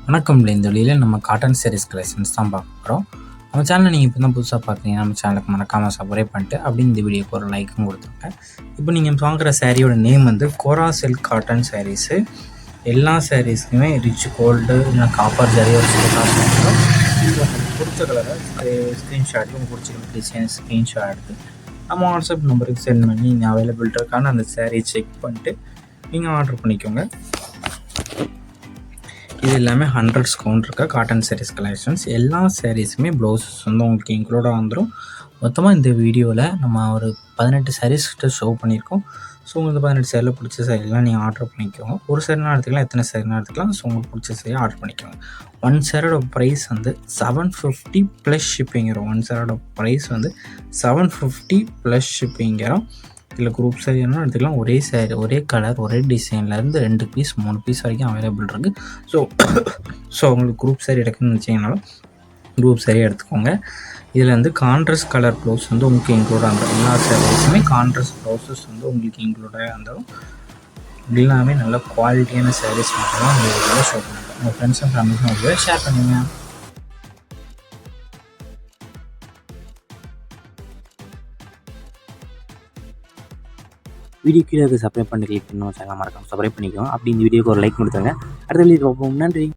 வணக்கம். இந்த வழியில் நம்ம காட்டன் சாரீஸ் கலெக்ஷன்ஸ் தான் பார்க்க போகிறோம். நம்ம சேனலை நீங்கள் இப்போ தான் புதுசாக பார்த்தீங்கன்னா நம்ம சேனலுக்கு மறக்காமல் சப்ஸ்கிரைப் பண்ணிட்டு அப்படி இந்த வீடியோக்கு ஒரு லைக்கும் கொடுத்துருங்க. இப்போ நீங்கள் வாங்குகிற சாரியோட நேம் வந்து கோரா சில்க் காட்டன் சாரீஸு. எல்லா சாரீஸ்க்குமே ரிச் கோல்டு இல்லை காப்பர் ஜரி ஒரு சில பிடிச்ச கலரை ஸ்க்ரீன்ஷாட் உங்களுக்கு பிடிச்ச டிசைன் ஸ்க்ரீன்ஷாட் எடுத்து நம்ம வாட்ஸ்அப் நம்பருக்கு சென்ட் பண்ணி நீங்கள் அவைலபிள் இருக்கான்னு அந்த சாரீ செக் பண்ணிட்டு நீங்கள் ஆர்டர் பண்ணிக்கோங்க. இது எல்லாமே 100 டிஸ்கவுண்ட் இருக்க காட்டன் சாரீஸ் கலெக்ஷன்ஸ். எல்லா சாரீஸுமே ப்ளவுஸஸ் வந்து உங்களுக்கு இன்க்ளூடாக வந்துடும். மொத்தமாக இந்த வீடியோவில் நம்ம ஒரு 18 சாரீஸ் கிட்ட ஷோ பண்ணியிருக்கோம். ஸோ உங்களுக்கு 18 சாரியில் பிடிச்ச சாரீலாம் நீங்கள் ஆர்டர் பண்ணிக்கோங்க. ஒரு சாரினா எடுத்துக்கலாம், எத்தனை சாரினா எடுத்துக்கலாம். ஸோ உங்களுக்கு பிடிச்ச சாரியை ஆர்டர் பண்ணிக்கோங்க. ஒன் சாரோட ப்ரைஸ் வந்து 750 ப்ளஸ் ஷிப்பிங்கிறோம். ஒன் சாரோட ப்ரைஸ் வந்து 750 ப்ளஸ் ஷிப்பிங்கிறோம். இதில் குரூப் சாரீனா எடுத்துக்கலாம். ஒரே சாரீ, ஒரே கலர், ஒரே டிசைன்லேருந்து 2 பீஸ் 3 பீஸ் வரைக்கும் அவைலபிள் இருக்குது. ஸோ உங்களுக்கு குரூப் சாரீ எடுக்கணும்னு வச்சிங்கனாலும் குரூப் சாரீ எடுத்துக்கோங்க. இதில் வந்து கான்ட்ராஸ்ட் கலர் ப்ளவுஸ் வந்து உங்களுக்கு இன்க்ளூடாக இருந்தாலும் எல்லா சாரீஸுமே கான்ட்ராஸ்ட் ப்ளவுஸஸ் வந்து உங்களுக்கு இன்க்ளூடாக இருந்தாலும் எல்லாமே நல்ல குவாலிட்டியான சாரீஸ் மட்டும் தான் உங்களுக்கு ஷோ பண்ணுங்கள். உங்கள் ஃப்ரெண்ட்ஸ் அண்ட் ஃபேமிலிக்கும் உங்களுக்கு ஷேர் பண்ணுங்கள். வீடியோ கீழே சப்ஸ்கிரைப் பண்ணி கிளிக் பண்ணி சேனல் மறக்காம சப்ஸ்கிரைப் பண்ணிக்கோங்க. அப்படி இந்த வீடியோக்கு ஒரு லைக் கொடுத்துருங்க. அடுத்த வீடியோ பார்ப்போம். நன்றி.